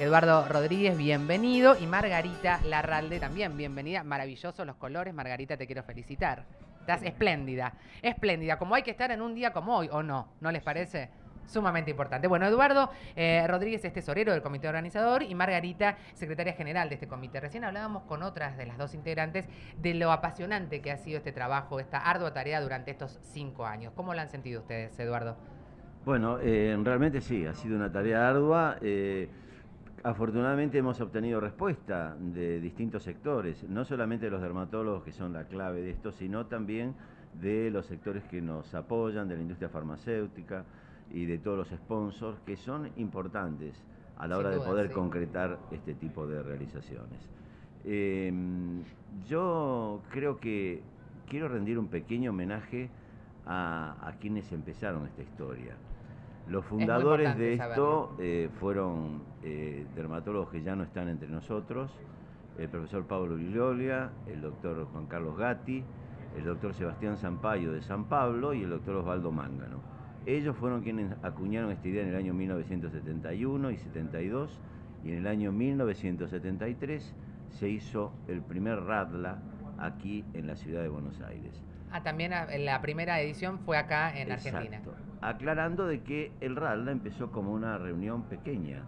Eduardo Rodríguez, bienvenido. Y Margarita Larralde también, bienvenida. Maravillosos los colores, Margarita, te quiero felicitar. Estás espléndida, espléndida, como hay que estar en un día como hoy, ¿o no? ¿No les parece? Sumamente importante. Bueno, Eduardo Rodríguez es tesorero del comité organizador y Margarita, secretaria general de este comité. Recién hablábamos con otras de las dos integrantes de lo apasionante que ha sido este trabajo, esta ardua tarea durante estos 5 años. ¿Cómo lo han sentido ustedes, Eduardo? Bueno, realmente sí, ha sido una tarea ardua. Afortunadamente hemos obtenido respuesta de distintos sectores, no solamente de los dermatólogos, que son la clave de esto, sino también de los sectores que nos apoyan, de la industria farmacéutica y de todos los sponsors, que son importantes a la Sin hora de duda, poder sí. concretar este tipo de realizaciones. Eh, yo creo que quiero rendir un pequeño homenaje a quienes empezaron esta historia. Los Es muy fundadores importante de saberlo. esto fueron dermatólogos que ya no están entre nosotros, el profesor Pablo Vigliolia, el doctor Juan Carlos Gatti, el doctor Sebastián Sampaio de San Pablo y el doctor Osvaldo Mángano. Ellos fueron quienes acuñaron esta idea en el año 1971 y 72, y en el año 1973 se hizo el primer RADLA aquí en la ciudad de Buenos Aires. Ah, también la primera edición fue acá en Argentina. Exacto. Aclarando de que el RALDA empezó como una reunión pequeña,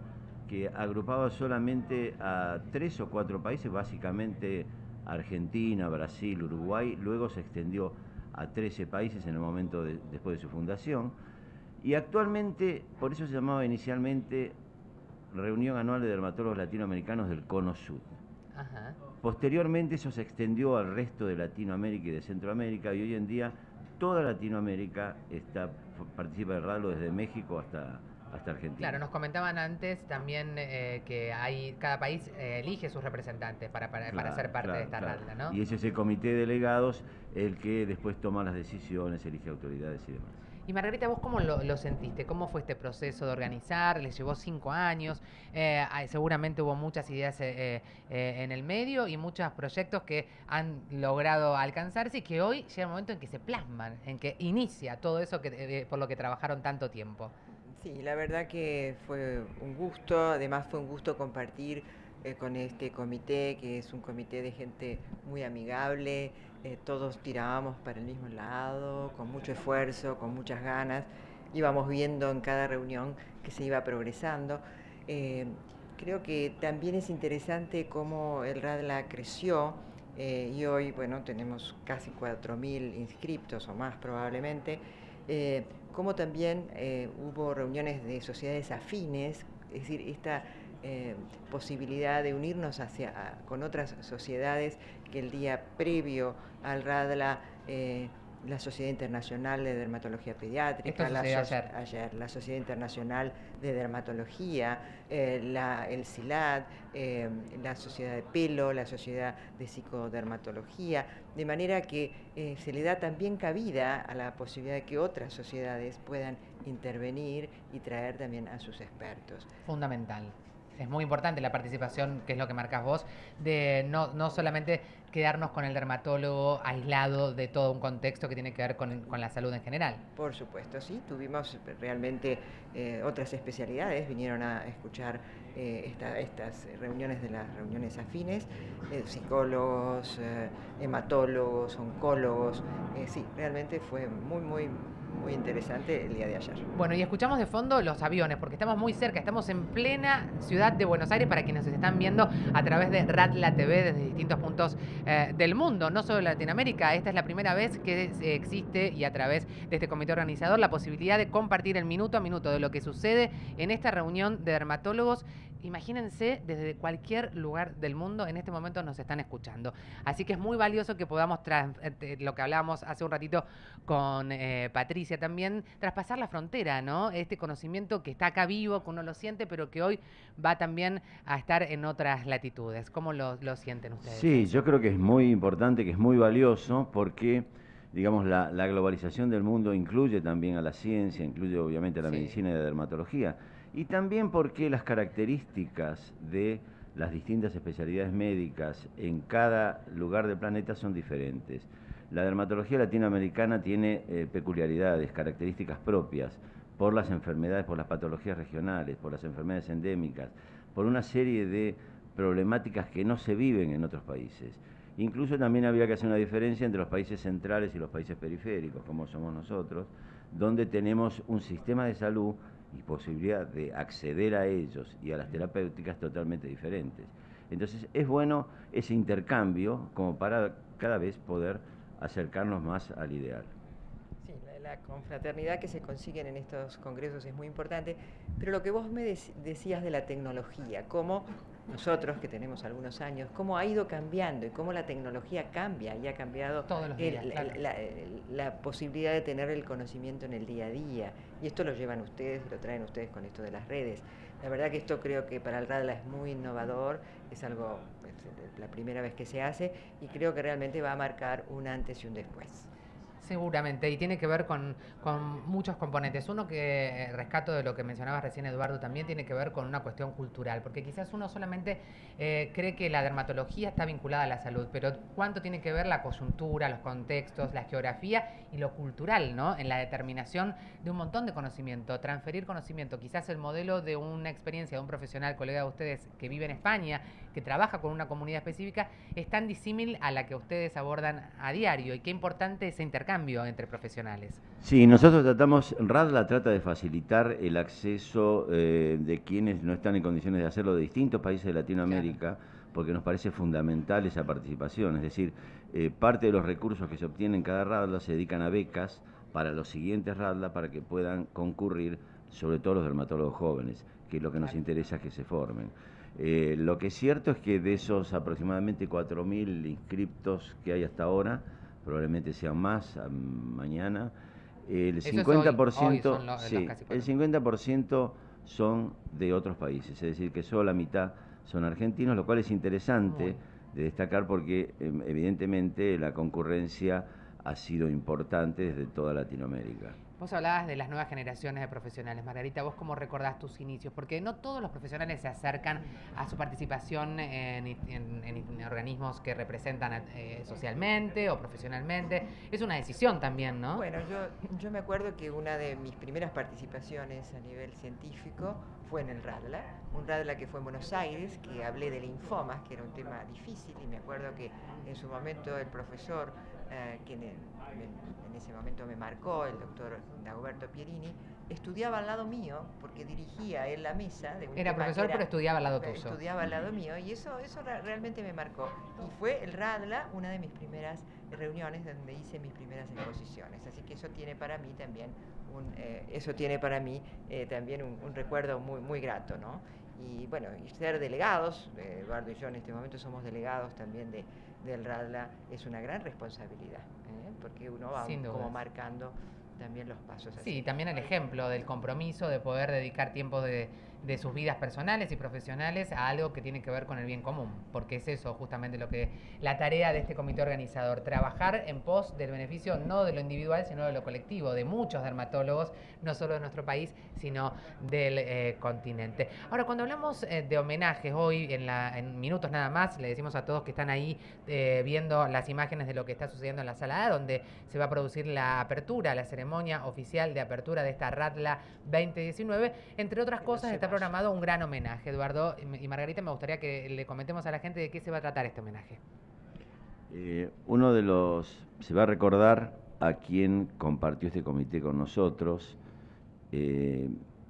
que agrupaba solamente a 3 o 4 países, básicamente Argentina, Brasil, Uruguay, luego se extendió a 13 países en el momento después de su fundación, y actualmente, por eso se llamaba inicialmente Reunión Anual de Dermatólogos Latinoamericanos del Cono Sur. Ajá. Posteriormente eso se extendió al resto de Latinoamérica y de Centroamérica, y hoy en día toda Latinoamérica participa del RALO desde México hasta Claro, Argentina. nos comentaban antes también que cada país elige sus representantes para Claro, ser parte de claro, esta claro. RALDA, ¿no? Y ese es el comité de delegados el que después toma las decisiones, elige autoridades y demás. Y Margarita, ¿vos cómo lo sentiste? ¿Cómo fue este proceso de organizar? ¿Les llevó 5 años? Seguramente hubo muchas ideas en el medio y muchos proyectos que han logrado alcanzarse y que hoy llega el momento en que se plasman, en que inicia todo eso por lo que trabajaron tanto tiempo. Sí, la verdad que fue un gusto, además fue un gusto compartir con este comité, que es un comité de gente muy amigable, todos tirábamos para el mismo lado, con mucho esfuerzo, con muchas ganas, íbamos viendo en cada reunión que se iba progresando. Eh, Creo que también es interesante cómo el RADLA creció y hoy, bueno, tenemos casi 4.000 inscriptos o más probablemente. Como también hubo reuniones de sociedades afines, es decir, esta posibilidad de unirnos con otras sociedades que el día previo al RADLA, la Sociedad Internacional de Dermatología Esto Pediátrica, sucedió ayer. la Sociedad Internacional de Dermatología, el CILAD, la Sociedad de Pelo, la Sociedad de Psicodermatología, de manera que se le da también cabida a la posibilidad de que otras sociedades puedan intervenir y traer también a sus expertos. Fundamental. Es muy importante la participación, que es lo que marcas vos, de no solamente quedarnos con el dermatólogo aislado de todo un contexto que tiene que ver con la salud en general. Por supuesto, sí, tuvimos realmente otras especialidades, vinieron a escuchar estas reuniones de las reuniones afines, psicólogos, hematólogos, oncólogos, sí, realmente fue muy interesante el día de ayer. Bueno, y escuchamos de fondo los aviones, porque estamos muy cerca, estamos en plena ciudad de Buenos Aires para quienes nos están viendo a través de Ratla TV desde distintos puntos del mundo, no solo de Latinoamérica. Esta es la primera vez que existe y a través de este comité organizador la posibilidad de compartir el minuto a minuto de lo que sucede en esta reunión de dermatólogos. Imagínense, desde cualquier lugar del mundo en este momento nos están escuchando. Así que es muy valioso que podamos, lo que hablábamos hace un ratito con Patricia también, traspasar la frontera, ¿no? Este conocimiento que está acá vivo, que uno lo siente, pero que hoy va también a estar en otras latitudes. ¿Cómo lo sienten ustedes a Sí, eso? yo creo que es muy importante, que es muy valioso, porque, digamos, la globalización del mundo incluye también a la ciencia, incluye obviamente a la Sí. medicina y la dermatología, y también porque las características de las distintas especialidades médicas en cada lugar del planeta son diferentes. La dermatología latinoamericana tiene peculiaridades, características propias. por las enfermedades, por las patologías regionales, por las enfermedades endémicas, por una serie de problemáticas que no se viven en otros países. Incluso también había que hacer una diferencia entre los países centrales y los países periféricos, como somos nosotros, donde tenemos un sistema de salud y posibilidad de acceder a ellos y a las terapéuticas totalmente diferentes. Entonces es bueno ese intercambio como para cada vez poder acercarnos más al ideal. Sí, la confraternidad que se consiguen en estos congresos es muy importante, pero lo que vos me decías de la tecnología, cómo nosotros que tenemos algunos años, cómo ha ido cambiando y cómo la tecnología cambia y ha cambiado todos los días, claro. la posibilidad de tener el conocimiento en el día a día. Y esto lo llevan ustedes y lo traen ustedes con esto de las redes. La verdad que esto creo que para el RADLA es muy innovador, es algo, es la primera vez que se hace y creo que realmente va a marcar un antes y un después. Seguramente, y tiene que ver con muchos componentes. Uno que rescato de lo que mencionabas recién, Eduardo, también tiene que ver con una cuestión cultural, porque quizás uno solamente cree que la dermatología está vinculada a la salud, pero cuánto tiene que ver la coyuntura, los contextos, la geografía y lo cultural, ¿no? En la determinación de un montón de conocimiento, transferir conocimiento. Quizás el modelo de una experiencia de un profesional, colega de ustedes, que vive en España, que trabaja con una comunidad específica, es tan disímil a la que ustedes abordan a diario, y qué importante ese intercambio entre profesionales. Sí, nosotros tratamos, RADLA trata de facilitar el acceso de quienes no están en condiciones de hacerlo de distintos países de Latinoamérica, claro, porque nos parece fundamental esa participación, es decir, parte de los recursos que se obtienen en cada RADLA se dedican a becas para los siguientes RADLA para que puedan concurrir, sobre todo los dermatólogos jóvenes, que es lo que nos interesa que se formen. Lo que es cierto es que de esos aproximadamente 4.000 inscriptos que hay hasta ahora, probablemente sean más mañana, el 50%, sí, el 50% son de otros países, es decir, que solo la mitad son argentinos, lo cual es interesante de destacar porque evidentemente la concurrencia ha sido importante desde toda Latinoamérica. Vos hablabas de las nuevas generaciones de profesionales. Margarita, ¿vos cómo recordás tus inicios? Porque no todos los profesionales se acercan a su participación en organismos que representan socialmente o profesionalmente. Es una decisión también, ¿no? Bueno, yo me acuerdo que una de mis primeras participaciones a nivel científico fue en el RADLA, un RADLA que fue en Buenos Aires, que hablé de linfomas, que era un tema difícil, y me acuerdo que en su momento el profesor, quien en ese momento me marcó, el doctor Dagoberto Pierini, estudiaba al lado mío, porque dirigía él la mesa. Era profesor, pero estudiaba al lado tuyo. Estudiaba al lado mío, y eso realmente me marcó. Y fue el RADLA una de mis primeras reuniones donde hice mis primeras exposiciones. Así que eso tiene para mí también un recuerdo muy, muy grato, ¿no? Y bueno, y ser delegados, Eduardo y yo en este momento somos delegados también del RADLA, es una gran responsabilidad, porque uno va como marcando también los pasos. Sí, también el ejemplo del compromiso de poder dedicar tiempo de sus vidas personales y profesionales a algo que tiene que ver con el bien común, porque es eso justamente la tarea de este comité organizador, trabajar en pos del beneficio no de lo individual, sino de lo colectivo, de muchos dermatólogos, no solo de nuestro país, sino del continente. Ahora, cuando hablamos de homenajes hoy, en minutos nada más, le decimos a todos que están ahí viendo las imágenes de lo que está sucediendo en la sala A, donde se va a producir la apertura, la ceremonia oficial de apertura de esta RADLA 2019. Entre otras cosas, está programado un gran homenaje. Eduardo y Margarita, me gustaría que le comentemos a la gente de qué se va a tratar este homenaje. Se va a recordar a quien compartió este comité con nosotros,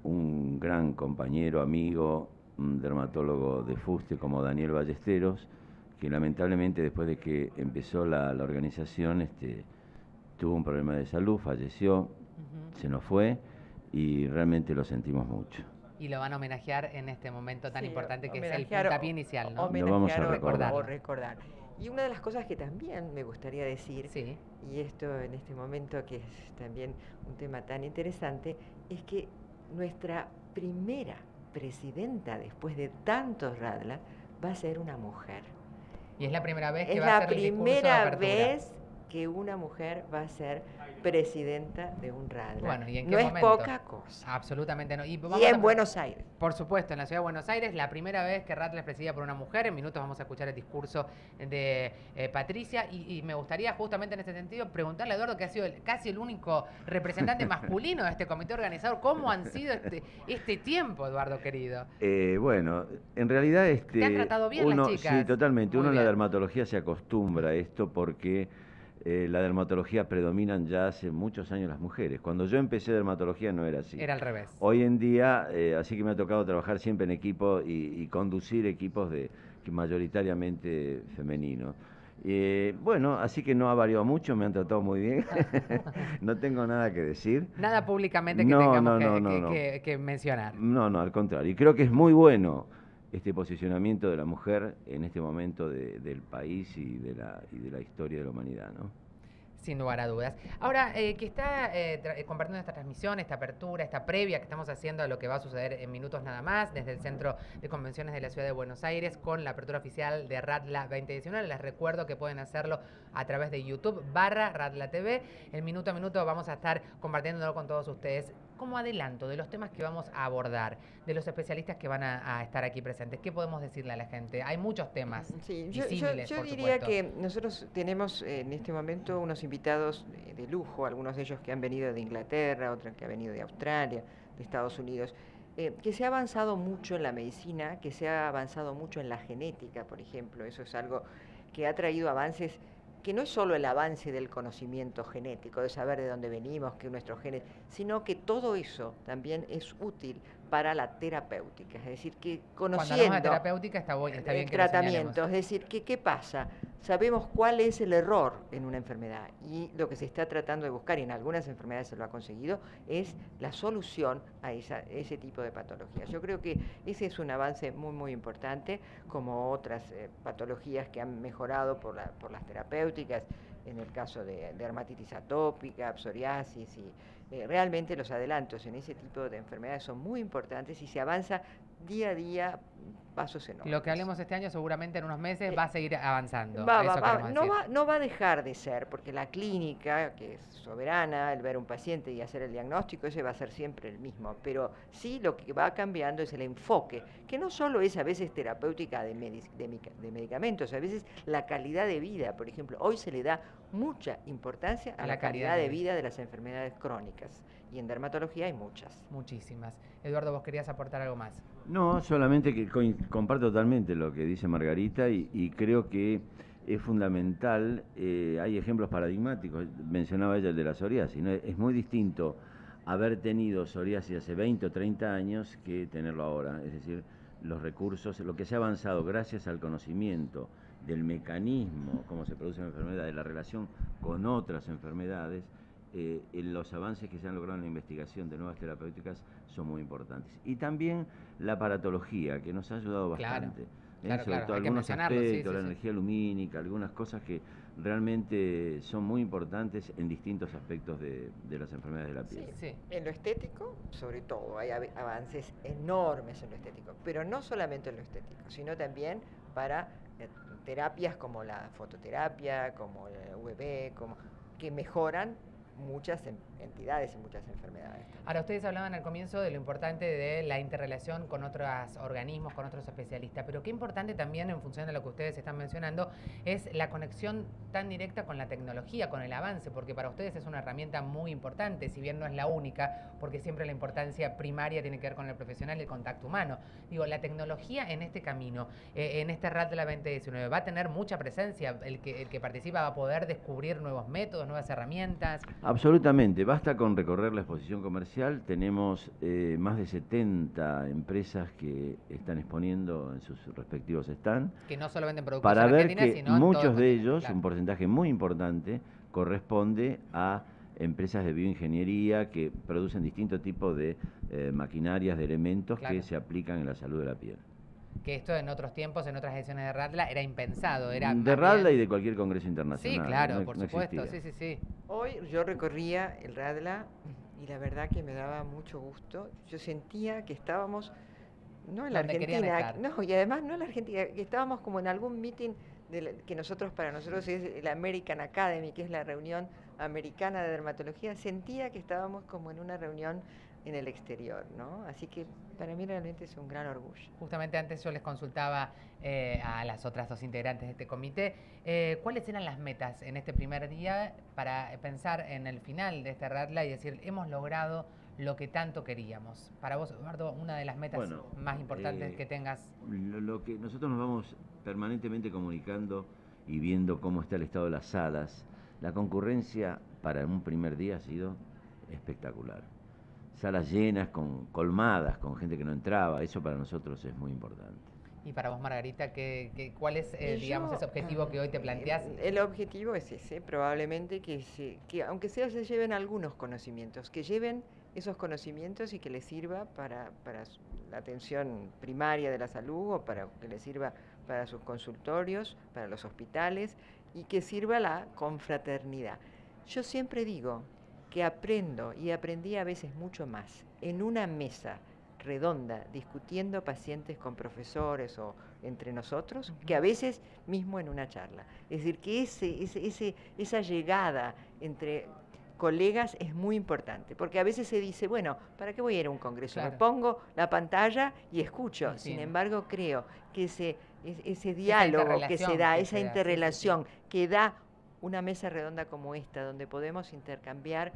un gran compañero, amigo, un dermatólogo de fuste como Daniel Ballesteros, que lamentablemente después de que empezó la organización tuvo un problema de salud, falleció, se nos fue y realmente lo sentimos mucho. Y lo van a homenajear en este momento tan importante que es el puntapié inicial, ¿no? Lo vamos a recordar. Y una de las cosas que también me gustaría decir, y esto en este momento que es también un tema tan interesante, es que nuestra primera presidenta después de tantos RADLA va a ser una mujer. Y es la primera vez que va a hacer el discurso de apertura. Es la primera vez que una mujer va a ser presidenta de un RADLA. Bueno, ¿y en qué no momento? Es poca cosa. Absolutamente no. Y en Buenos Aires. Por supuesto, en la ciudad de Buenos Aires, la primera vez que RADLA es presidida por una mujer. En minutos vamos a escuchar el discurso de Patricia. Y me gustaría justamente en este sentido preguntarle a Eduardo, que ha sido casi el único representante masculino de este comité organizador, ¿cómo han sido este tiempo, Eduardo querido? Bueno, en realidad ¿Te han tratado bien las chicas? Sí, totalmente. Muy Uno en la bien. dermatología se acostumbra a esto porque la dermatología predominan ya hace muchos años las mujeres. Cuando yo empecé dermatología no era así. Era al revés. Hoy en día, así que me ha tocado trabajar siempre en equipo y conducir equipos mayoritariamente femeninos. Bueno, así que no ha variado mucho, me han tratado muy bien. No tengo nada que decir. Nada públicamente que No, tengamos no. que mencionar. No, al contrario. Y creo que es muy bueno este posicionamiento de la mujer en este momento del país y de la historia de la humanidad, ¿no? Sin lugar a dudas. Ahora, que está compartiendo esta transmisión, esta apertura, esta previa que estamos haciendo a lo que va a suceder en minutos nada más, desde el Centro de Convenciones de la Ciudad de Buenos Aires, con la apertura oficial de RADLA 2019. Les recuerdo que pueden hacerlo a través de YouTube /RADLA TV. En minuto a minuto vamos a estar compartiéndolo con todos ustedes. Como adelanto de los temas que vamos a abordar, de los especialistas que van a estar aquí presentes, ¿qué podemos decirle a la gente? Hay muchos temas visibles, yo por diría supuesto. que nosotros tenemos en este momento unos invitados de lujo, algunos de ellos que han venido de Inglaterra, otros que han venido de Australia, de Estados Unidos, que se ha avanzado mucho en la medicina, que se ha avanzado mucho en la genética, por ejemplo. Eso es algo que ha traído avances que no es solo el avance del conocimiento genético, de saber de dónde venimos, que nuestros genes, sino que todo eso también es útil para la terapéutica. Es decir, que Cuando hablamos de conociendo terapéutica está bien que el lo tratamiento, señalemos. es decir, que ¿qué pasa? Sabemos cuál es el error en una enfermedad y lo que se está tratando de buscar, y en algunas enfermedades se lo ha conseguido, es la solución a ese tipo de patologías. Yo creo que ese es un avance muy, muy importante, como otras patologías que han mejorado por las terapéuticas, en el caso de dermatitis atópica, psoriasis, y realmente los adelantos en ese tipo de enfermedades son muy importantes y se avanza día a día, pasos enormes. Lo que hablemos este año seguramente en unos meses va a seguir avanzando. No va a dejar de ser, porque la clínica, que es soberana, el ver un paciente y hacer el diagnóstico, ese va a ser siempre el mismo, pero sí lo que va cambiando es el enfoque, que no solo es a veces terapéutica de medicamentos, a veces la calidad de vida. Por ejemplo, hoy se le da mucha importancia a la calidad de vida de las enfermedades crónicas, y en dermatología hay muchas. Muchísimas. Eduardo, ¿vos querías aportar algo más? No, solamente que comparto totalmente lo que dice Margarita y creo que es fundamental. Hay ejemplos paradigmáticos, mencionaba ella el de la psoriasis, ¿no? Es muy distinto haber tenido psoriasis hace 20 o 30 años que tenerlo ahora. Es decir, los recursos, lo que se ha avanzado gracias al conocimiento del mecanismo, cómo se produce la enfermedad, de la relación con otras enfermedades, los avances que se han logrado en la investigación de nuevas terapéuticas son muy importantes. Y también la aparatología, que nos ha ayudado bastante. Sobre todo algunos aspectos, la energía lumínica, algunas cosas que realmente son muy importantes en distintos aspectos de las enfermedades de la piel. Sí. En lo estético, sobre todo, hay avances enormes en lo estético, pero no solamente en lo estético, sino también para terapias como la fototerapia, como el UV, que mejoran muchas entidades y muchas enfermedades. Ahora, ustedes hablaban al comienzo de lo importante de la interrelación con otros organismos, con otros especialistas, pero qué importante también, en función de lo que ustedes están mencionando, es la conexión tan directa con la tecnología, con el avance, porque para ustedes es una herramienta muy importante, si bien no es la única, porque siempre la importancia primaria tiene que ver con el profesional y el contacto humano. Digo, la tecnología en este camino, en este RADLA 2019, va a tener mucha presencia. El que participa va a poder descubrir nuevos métodos, nuevas herramientas. Absolutamente, basta con recorrer la exposición comercial. Tenemos más de 70 empresas que están exponiendo en sus respectivos stands. Que no solo venden productos para en ver Argentina, que sino muchos de ellos, claro, un porcentaje muy importante, corresponde a empresas de bioingeniería que producen distintos tipos de maquinarias, de elementos que se aplican en la salud de la piel. Que esto en otros tiempos, en otras ediciones de RADLA, era impensado. De RADLA y de cualquier congreso internacional. Sí, claro, no, por no supuesto, existía. sí. Hoy yo recorría el RADLA y la verdad que me daba mucho gusto. Yo sentía que estábamos, no en la Argentina, no, y además no en la Argentina, que estábamos como en algún meeting que para nosotros es el American Academy, que es la reunión Americana de Dermatología, sentía que estábamos como en una reunión en el exterior, ¿no? Así que para mí realmente es un gran orgullo. Justamente antes yo les consultaba a las otras dos integrantes de este comité cuáles eran las metas en este primer día para pensar en el final de este RATLA y decir, hemos logrado lo que tanto queríamos. Para vos, Eduardo, una de las metas más importantes que tengas. Lo que nosotros nos vamos permanentemente comunicando y viendo cómo está el estado de las salas. La concurrencia para un primer día ha sido espectacular. Salas llenas, colmadas, con gente que no entraba, eso para nosotros es muy importante. Y para vos, Margarita, ¿cuál es, digamos, ese objetivo que hoy te planteás? El objetivo es ese, probablemente que aunque sea se lleven algunos conocimientos, que lleven esos conocimientos y que les sirva para la atención primaria de la salud o para que les sirva para sus consultorios, para los hospitales y que sirva la confraternidad. Yo siempre digo que aprendo y aprendí a veces mucho más en una mesa redonda, discutiendo pacientes con profesores o entre nosotros, que a veces mismo en una charla. Es decir, que esa llegada entre colegas es muy importante, porque a veces se dice, bueno, ¿para qué voy a ir a un congreso? Claro. Me pongo la pantalla y escucho. Sí, sin embargo, creo que ese diálogo que se da, esa interrelación que da una mesa redonda como esta, donde podemos intercambiar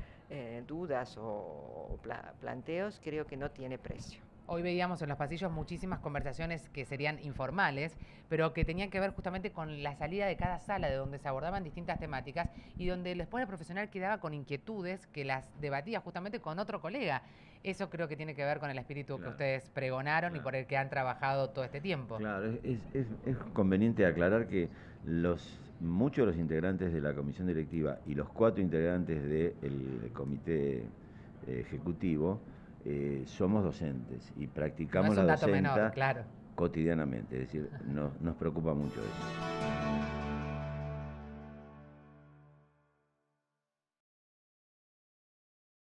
dudas o planteos, creo que no tiene precio. Hoy veíamos en los pasillos muchísimas conversaciones que serían informales, pero que tenían que ver justamente con la salida de cada sala, de donde se abordaban distintas temáticas y donde después el profesional quedaba con inquietudes que las debatía justamente con otro colega. Eso creo que tiene que ver con el espíritu que ustedes pregonaron y por el que han trabajado todo este tiempo. Claro, es conveniente aclarar que muchos de los integrantes de la comisión directiva y los 4 integrantes del comité ejecutivo somos docentes y practicamos la docencia cotidianamente, es decir, nos preocupa mucho eso.